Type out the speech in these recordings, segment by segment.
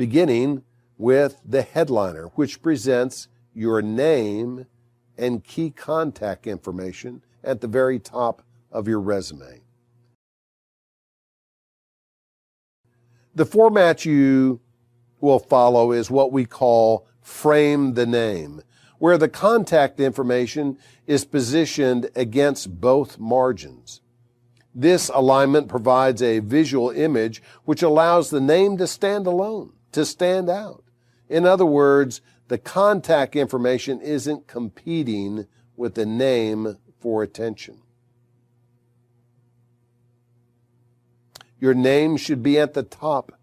beginning with the headliner, which presents your name and key contact information at the very top of your resume. The format you will follow is what we call frame the name, where the contact information is positioned against both margins. This alignment provides a visual image which allows the name to stand alone, to stand out. In other words, the contact information isn't competing with the name for attention. Your name should be at the top,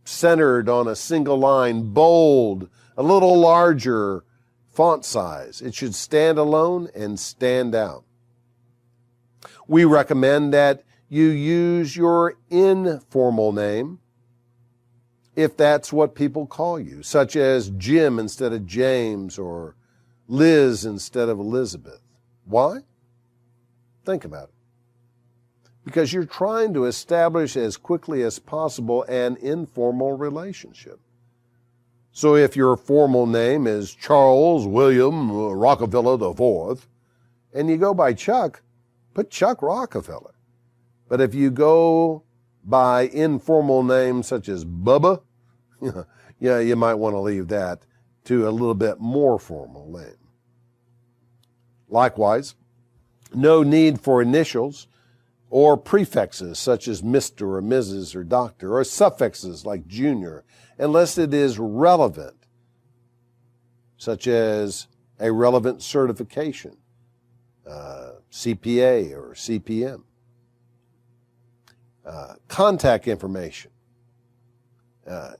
centered on a single line, bold, a little larger font size. It should stand alone and stand out. We recommend that you use your informal name if that's what people call you, such as Jim instead of James or Liz instead of Elizabeth. Why? Think about it. Because you're trying to establish as quickly as possible an informal relationship. So if your formal name is Charles William Rockefeller IV, and you go by Chuck, put Chuck Rockefeller. But if you go by informal names such as Bubba, you might want to leave that to a little bit more formal name. Likewise, no need for initials or prefixes such as Mr. or Mrs. or Doctor, or suffixes like Junior, unless it is relevant, such as a relevant certification, CPA or CPM. Contact information.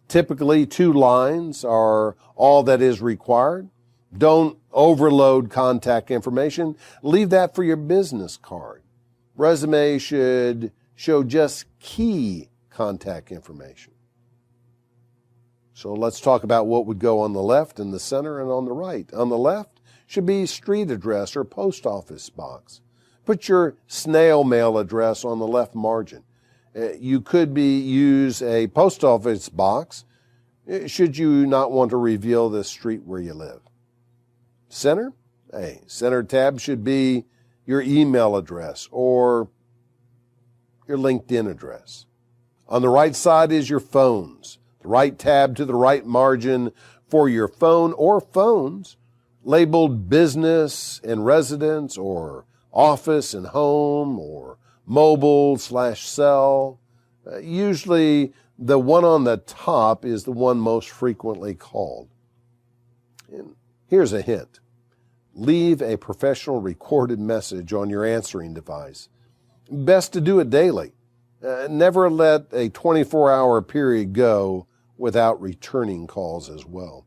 Typically 2 lines are all that is required. Don't overload contact information. Leave that for your business card. Resume should show just key contact information. So let's talk about what would go on the left, in the center, and on the right. On the left should be street address or post office box. Put your snail mail address on the left margin. You could use a post office box should you not want to reveal the street where you live. Center? Center tab should be your email address or your LinkedIn address. On the right side is your phones. The right tab to the right margin for your phone or phones labeled business and residence or office and home or mobile/cell. Usually the one on the top is the one most frequently called. And here's a hint. Leave a professional recorded message on your answering device. Best to do it daily. Never let a 24-hour period go without returning calls as well.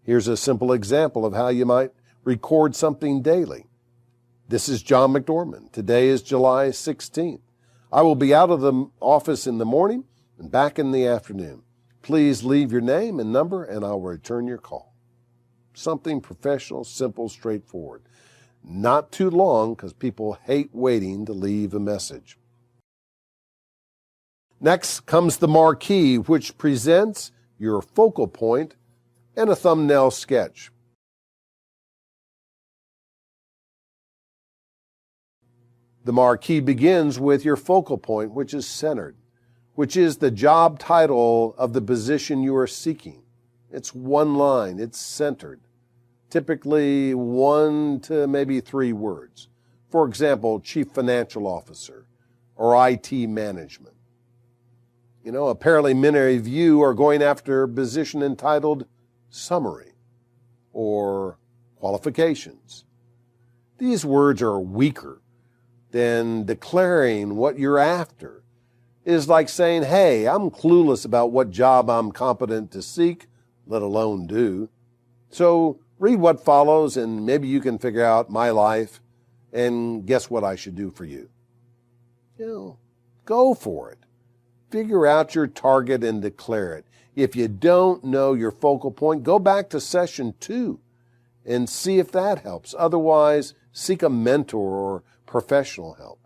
Here's a simple example of how you might record something daily. This is John McDormand. Today is July 16th. I will be out of the office in the morning and back in the afternoon. Please leave your name and number and I will return your call. Something professional, simple, straightforward. Not too long because people hate waiting to leave a message. Next comes the marquee, which presents your focal point and a thumbnail sketch. The marquee begins with your focal point, which is centered, which is the job title of the position you are seeking. It's one line, it's centered. Typically 1 to maybe 3 words. For example, Chief Financial Officer or IT Management. Apparently many of you are going after a position entitled Summary or Qualifications. These words are weaker than declaring what you're after. It is like saying, hey, I'm clueless about what job I'm competent to seek, let alone do. So read what follows and maybe you can figure out my life and guess what I should do for you. Go for it. Figure out your target and declare it. If you don't know your focal point, go back to session 2 and see if that helps. Otherwise, seek a mentor or professional help.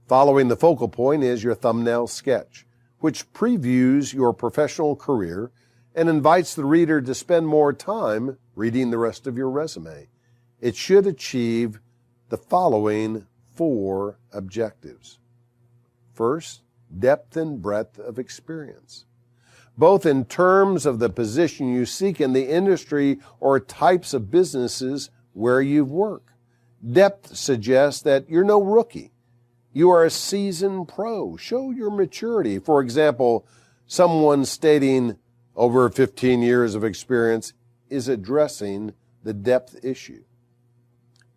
Following the focal point is your thumbnail sketch, which previews your professional career and invites the reader to spend more time reading the rest of your resume. It should achieve the following 4 objectives. First, depth and breadth of experience, both in terms of the position you seek in the industry or types of businesses where you've worked. Depth suggests that you're no rookie. You are a seasoned pro. Show your maturity. For example, someone stating over 15 years of experience is addressing the depth issue.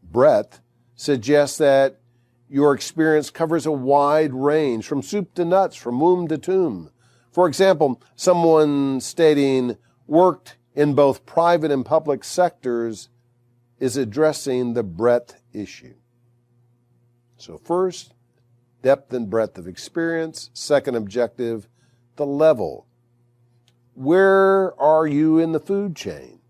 Breadth suggests that your experience covers a wide range, from soup to nuts, from womb to tomb. For example, someone stating worked in both private and public sectors is addressing the breadth issue. So first, depth and breadth of experience. Second objective, the level. Where are you in the food chain?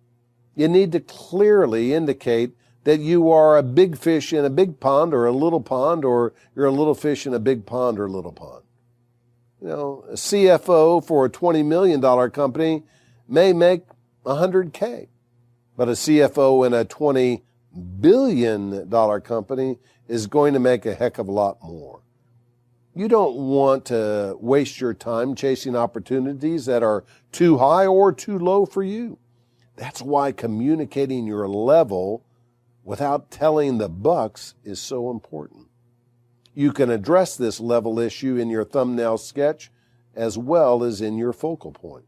You need to clearly indicate that you are a big fish in a big pond or a little pond, or you're a little fish in a big pond or little pond. You know, a CFO for a $20 million company may make $100K, but a CFO in a $20 billion company is going to make a heck of a lot more. You don't want to waste your time chasing opportunities that are too high or too low for you. That's why communicating your level without telling the bucks is so important. You can address this level issue in your thumbnail sketch as well as in your focal point.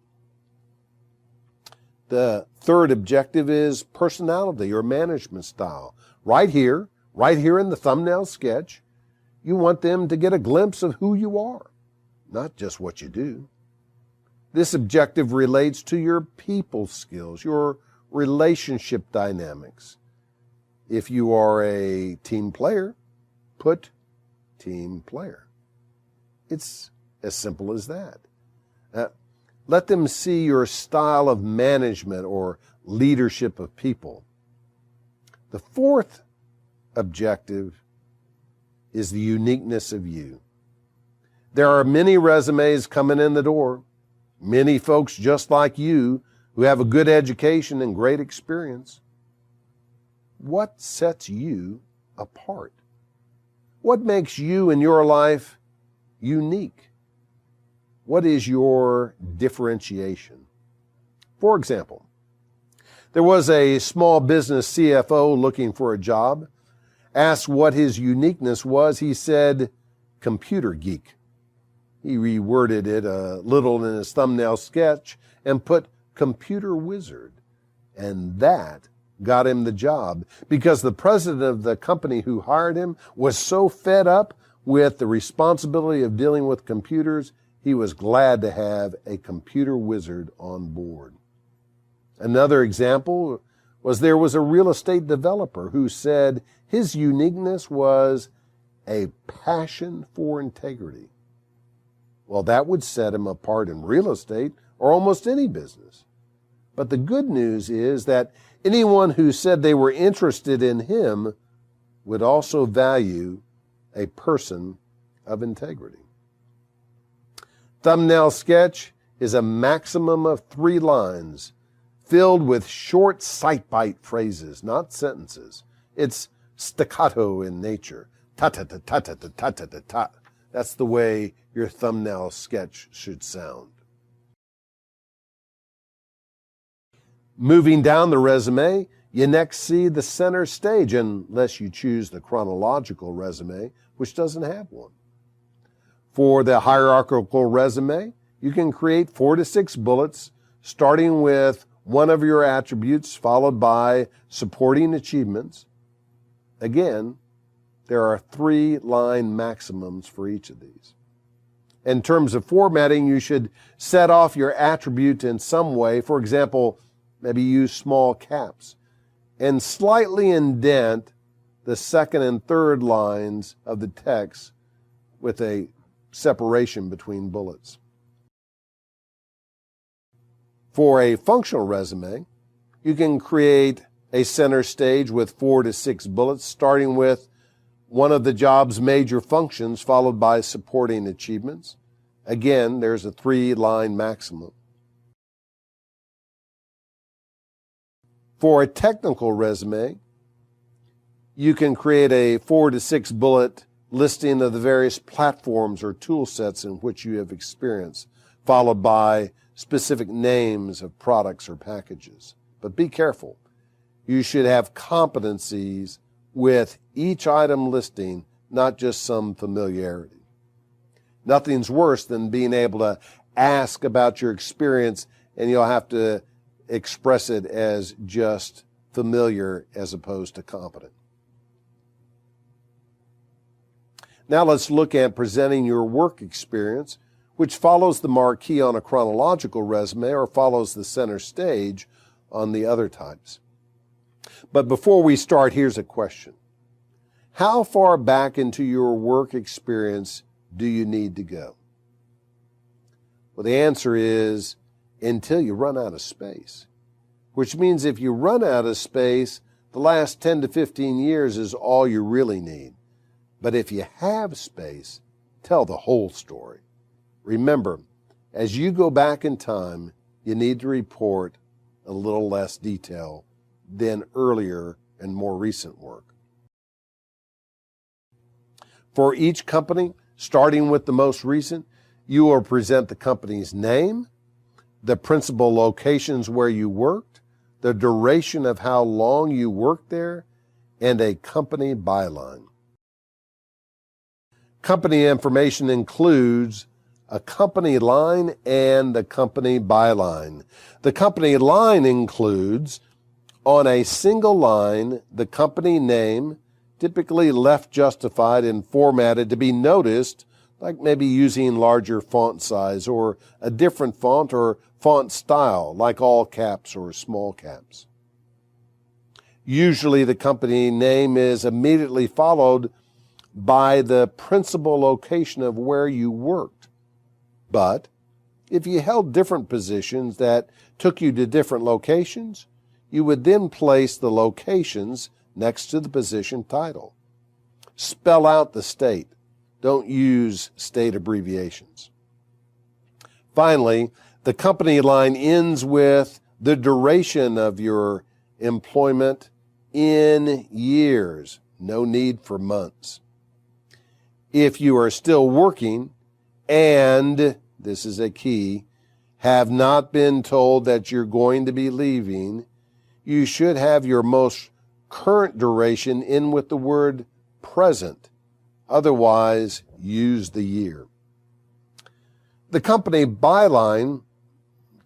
The third objective is personality or management style. Right here in the thumbnail sketch, you want them to get a glimpse of who you are, not just what you do. This objective relates to your people skills, your relationship dynamics. If you are a team player, put team player. It's as simple as that. Let them see your style of management or leadership of people. The fourth objective is the uniqueness of you. There are many resumes coming in the door, many folks just like you who have a good education and great experience. What sets you apart? What makes you in your life unique? What is your differentiation? For example, there was a small business CFO looking for a job. Asked what his uniqueness was, he said, computer geek. He reworded it a little in his thumbnail sketch and put computer wizard. And that got him the job because the president of the company who hired him was so fed up with the responsibility of dealing with computers, he was glad to have a computer wizard on board. Another example was there was a real estate developer who said his uniqueness was a passion for integrity. Well, that would set him apart in real estate or almost any business. But the good news is that anyone who said they were interested in him would also value a person of integrity. Thumbnail sketch is a maximum of 3 lines filled with short sight-bite phrases, not sentences. It's staccato in nature. Ta-ta-ta-ta-ta-ta-ta-ta-ta. That's the way your thumbnail sketch should sound. Moving down the resume, you next see the center stage, unless you choose the chronological resume, which doesn't have one. For the hierarchical resume, you can create 4 to 6 bullets, starting with one of your attributes, followed by supporting achievements. Again, there are 3-line maximums for each of these. In terms of formatting, you should set off your attribute in some way. For example, maybe use small caps and slightly indent the second and third lines of the text with a separation between bullets. For a functional resume, you can create a center stage with 4 to 6 bullets, starting with one of the job's major functions, followed by supporting achievements. Again, there's a 3-line maximum. For a technical resume, you can create a 4 to 6 bullet listing of the various platforms or tool sets in which you have experience, followed by specific names of products or packages. But be careful. You should have competencies with each item listing, not just some familiarity. Nothing's worse than being able to ask about your experience and you'll have to express it as just familiar as opposed to competent. Now let's look at presenting your work experience, which follows the marquee on a chronological resume or follows the center stage on the other types. But before we start, here's a question. How far back into your work experience do you need to go? Well, the answer is until you run out of space, which means if you run out of space, the last 10 to 15 years is all you really need. But if you have space, tell the whole story. Remember, as you go back in time, you need to report a little less detail than earlier and more recent work. For each company, starting with the most recent, you will present the company's name, the principal locations where you worked, the duration of how long you worked there, and a company byline. Company information includes a company line and the company byline. The company line includes, on a single line, the company name, typically left justified and formatted to be noticed, like maybe using larger font size or a different font or font style, like all caps or small caps. Usually the company name is immediately followed by the principal location of where you worked. But if you held different positions that took you to different locations, you would then place the locations next to the position title. Spell out the state. Don't use state abbreviations. Finally, the company line ends with the duration of your employment in years. No need for months. If you are still working and, this is a key, have not been told that you're going to be leaving, you should have your most current duration in with the word present. Otherwise, use the year. The company byline,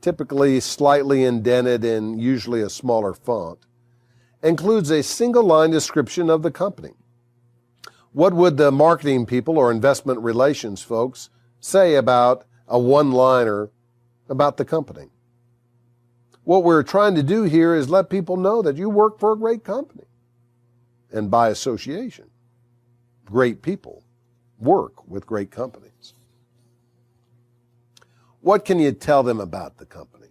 typically slightly indented and usually a smaller font, includes a single line description of the company. What would the marketing people or investment relations folks say about a one-liner about the company? What we're trying to do here is let people know that you work for a great company. And by association, great people work with great companies. What can you tell them about the company?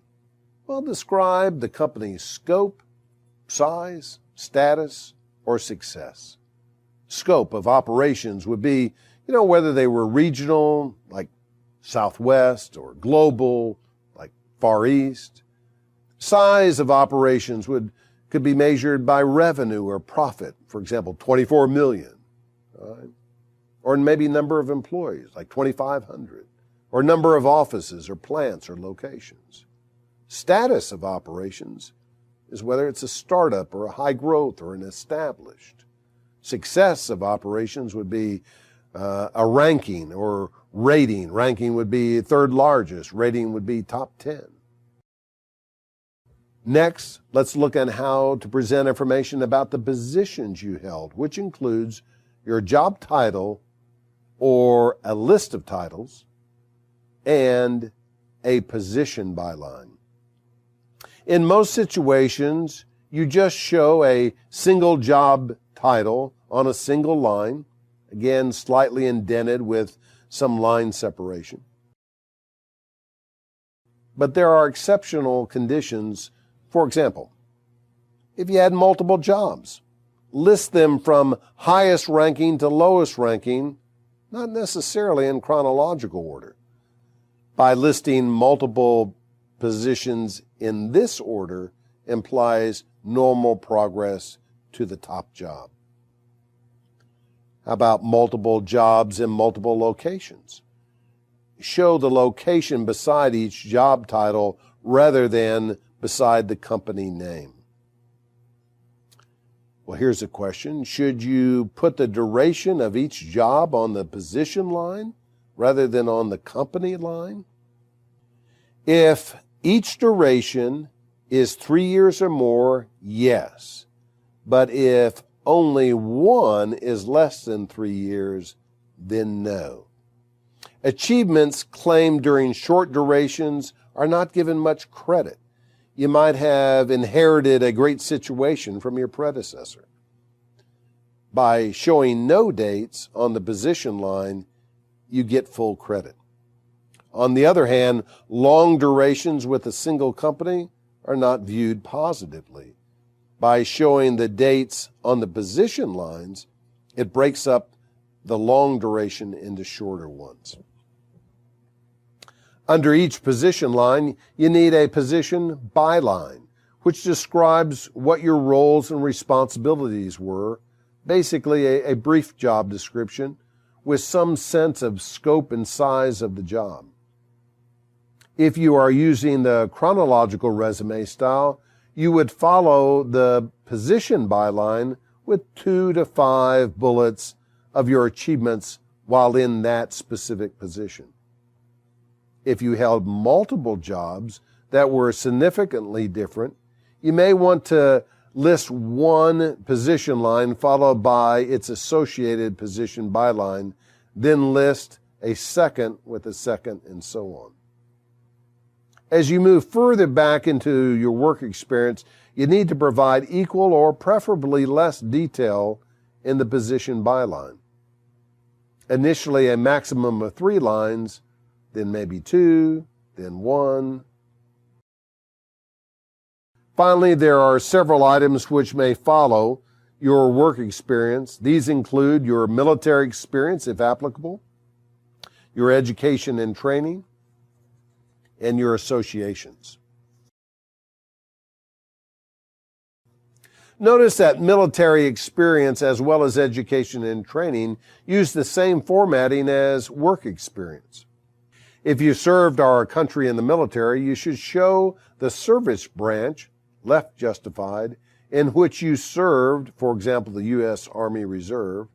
Well, describe the company's scope, size, status, or success. Scope of operations would be, whether they were regional, like Southwest, or global, like Far East. Size of operations could be measured by revenue or profit, for example, 24 million, right? Or maybe number of employees, like 2,500, or number of offices or plants or locations. Status of operations is whether it's a startup or a high growth or an established. Success of operations would be a ranking or rating. Ranking would be third largest. Rating would be top 10. Next, let's look at how to present information about the positions you held, which includes your job title or a list of titles and a position byline. In most situations, you just show a single job title on a single line, again slightly indented with some line separation. But there are exceptional conditions. For example, if you had multiple jobs, list them from highest ranking to lowest ranking, not necessarily in chronological order. by listing multiple positions in this order implies normal progress to the top job. How about multiple jobs in multiple locations? Show the location beside each job title rather than beside the company name. Well, here's a question. Should you put the duration of each job on the position line rather than on the company line? If each duration is 3 years or more, yes. But if only one is less than 3 years, then no. Achievements claimed during short durations are not given much credit. You might have inherited a great situation from your predecessor. By showing no dates on the position line, you get full credit. On the other hand, long durations with a single company are not viewed positively. By showing the dates on the position lines, it breaks up the long duration into shorter ones. Under each position line, you need a position byline, which describes what your roles and responsibilities were, basically a brief job description with some sense of scope and size of the job. If you are using the chronological resume style, you would follow the position byline with 2 to 5 bullets of your achievements while in that specific position. If you held multiple jobs that were significantly different, you may want to list one position line followed by its associated position byline, then list a second with a second, and so on. As you move further back into your work experience, you need to provide equal or preferably less detail in the position byline. Initially a maximum of 3 lines, then maybe 2, then 1. Finally, there are several items which may follow your work experience. These include your military experience, if applicable, your education and training, and your associations. Notice that military experience as well as education and training use the same formatting as work experience. If you served our country in the military, you should show the service branch, left justified, in which you served, for example, the U.S. Army Reserve,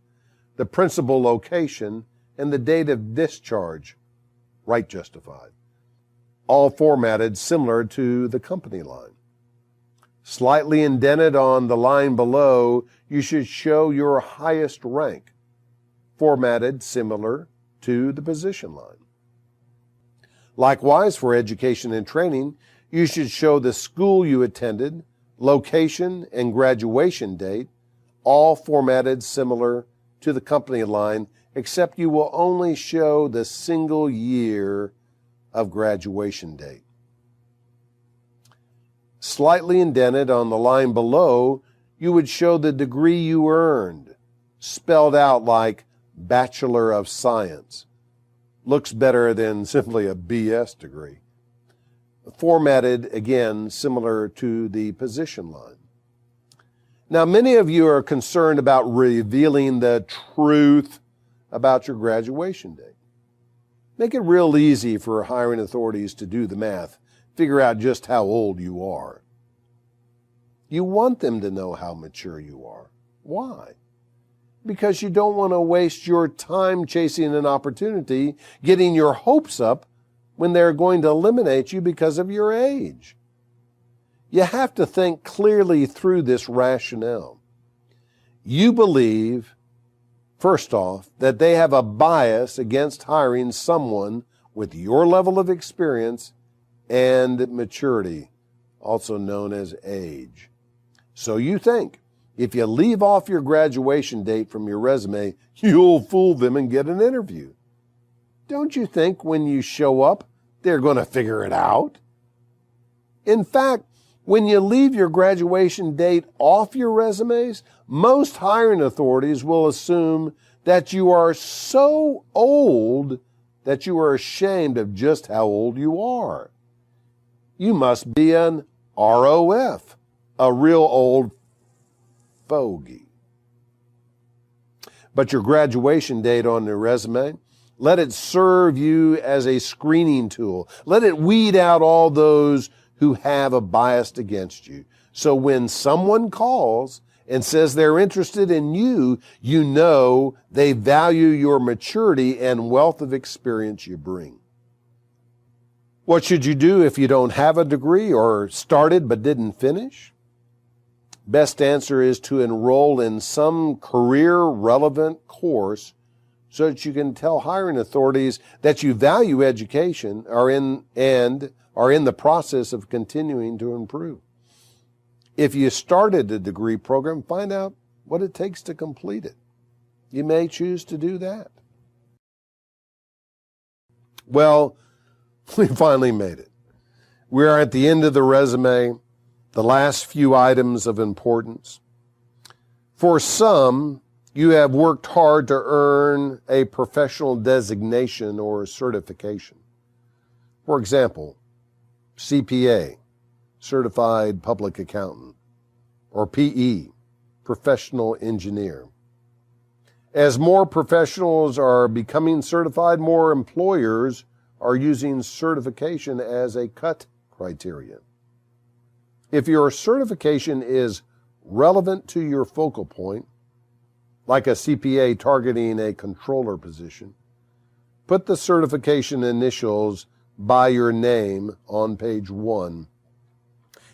the principal location, and the date of discharge, right justified, all formatted similar to the company line. Slightly indented on the line below, you should show your highest rank, formatted similar to the position line. Likewise, for education and training, you should show the school you attended, location, and graduation date, all formatted similar to the company line, except you will only show the single year of graduation date. Slightly indented on the line below, you would show the degree you earned, spelled out like Bachelor of Science. Looks better than simply a BS degree. Formatted, again, similar to the position line. Now, many of you are concerned about revealing the truth about your graduation date. Make it real easy for hiring authorities to do the math, figure out just how old you are. You want them to know how mature you are. Why? Because you don't want to waste your time chasing an opportunity, getting your hopes up when they're going to eliminate you because of your age. You have to think clearly through this rationale. You believe, first off, that they have a bias against hiring someone with your level of experience and maturity, also known as age. So you think, if you leave off your graduation date from your resume, you'll fool them and get an interview. Don't you think when you show up, they're going to figure it out? In fact, when you leave your graduation date off your resumes, most hiring authorities will assume that you are so old that you are ashamed of just how old you are. You must be an ROF, a real old fogey. But your graduation date on your resume, let it serve you as a screening tool. Let it weed out all those who have a bias against you. So when someone calls and says they're interested in you, you know they value your maturity and wealth of experience you bring. What should you do if you don't have a degree or started but didn't finish? Best answer is to enroll in some career-relevant course so that you can tell hiring authorities that you value education and are in the process of continuing to improve. If you started a degree program, find out what it takes to complete it. You may choose to do that. Well, we finally made it. We are at the end of the resume, the last few items of importance. For some, you have worked hard to earn a professional designation or certification. For example, CPA, Certified Public Accountant, or PE, Professional Engineer. As more professionals are becoming certified, more employers are using certification as a cut criteria. If your certification is relevant to your focal point, like a CPA targeting a controller position, put the certification initials by your name on page 1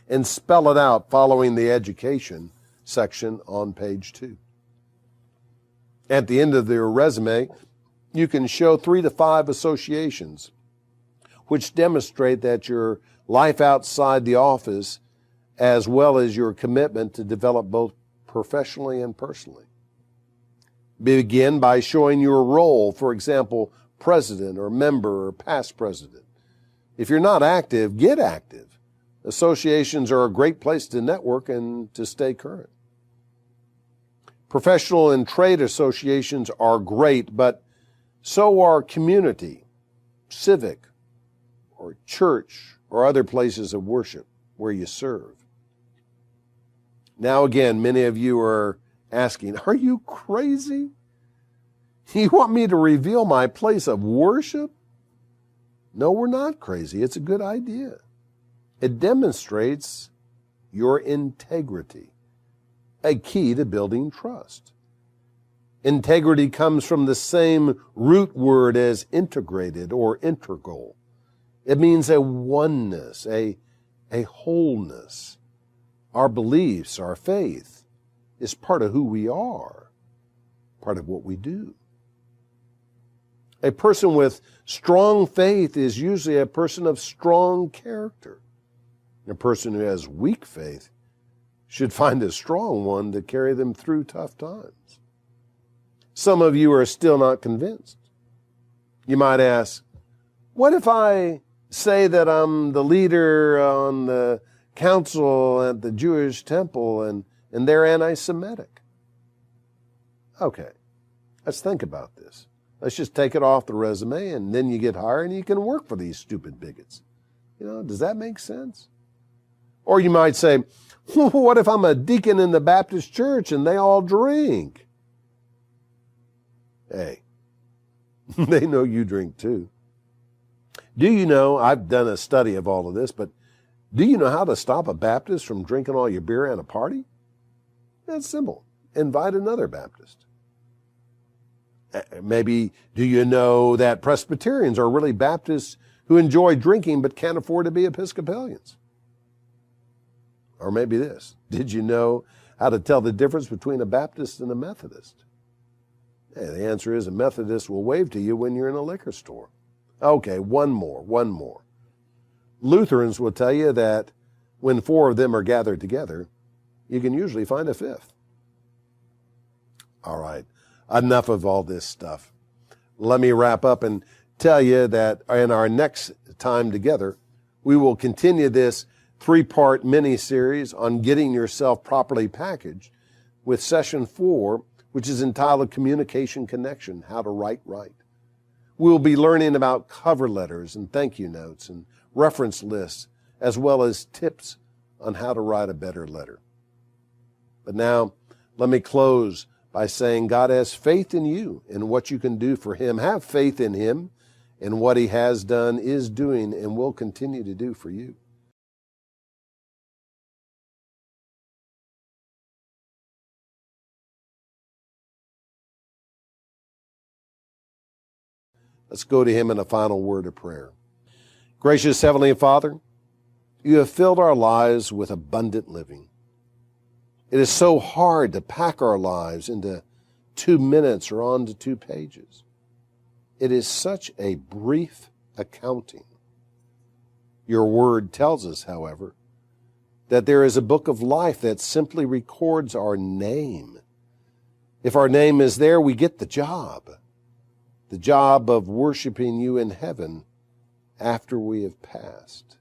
and spell it out following the education section on page 2. At the end of your resume, you can show 3 to 5 associations which demonstrate that your life outside the office as well as your commitment to develop both professionally and personally. Begin by showing your role, for example, president or member or past president. If you're not active, get active. Associations are a great place to network and to stay current. Professional and trade associations are great, but so are community, civic, or church, or other places of worship where you serve. Now again, many of you are asking, are you crazy? You want me to reveal my place of worship? No, we're not crazy. It's a good idea. It demonstrates your integrity, a key to building trust. Integrity comes from the same root word as integrated or integral. It means a oneness, a wholeness. Our beliefs, our faith is part of who we are, part of what we do. A person with strong faith is usually a person of strong character. A person who has weak faith should find a strong one to carry them through tough times. Some of you are still not convinced. You might ask, what if I say that I'm the leader on the council at the Jewish temple and they're anti-Semitic? Okay, let's think about this. Let's just take it off the resume and then you get hired and you can work for these stupid bigots. Does that make sense? Or you might say, what if I'm a deacon in the Baptist church and they all drink? Hey, they know you drink too. Do you know, I've done a study of all of this, but do you know how to stop a Baptist from drinking all your beer at a party? That's simple. Invite another Baptist. Maybe do you know that Presbyterians are really Baptists who enjoy drinking but can't afford to be Episcopalians? Or maybe this. Did you know how to tell the difference between a Baptist and a Methodist? Hey, the answer is a Methodist will wave to you when you're in a liquor store. Okay, one more. Lutherans will tell you that when 4 of them are gathered together, you can usually find a 5th. All right, enough of all this stuff. Let me wrap up and tell you that in our next time together, we will continue this 3-part mini-series on getting yourself properly packaged with session 4, which is entitled Communication Connection, How to Write Right. We'll be learning about cover letters and thank you notes and reference lists, as well as tips on how to write a better letter. But now, let me close by saying God has faith in you and what you can do for Him. Have faith in Him and what He has done, is doing, and will continue to do for you. Let's go to Him in a final word of prayer. Gracious Heavenly Father, You have filled our lives with abundant living. It is so hard to pack our lives into 2 minutes or onto 2 pages. It is such a brief accounting. Your word tells us, however, that there is a book of life that simply records our name. If our name is there, we get the job of worshiping You in heaven after we have passed.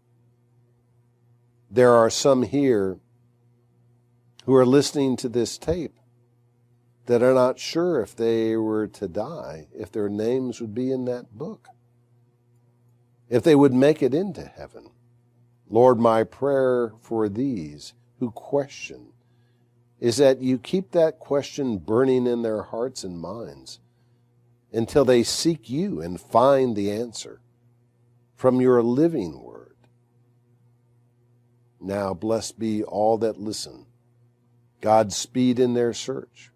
There are some here who are listening to this tape that are not sure if they were to die, if their names would be in that book, if they would make it into heaven. Lord, my prayer for these who question is that You keep that question burning in their hearts and minds until they seek You and find the answer from Your living word. Now, blessed be all that listen. Godspeed in their search.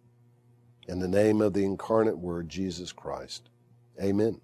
In the name of the incarnate Word, Jesus Christ. Amen.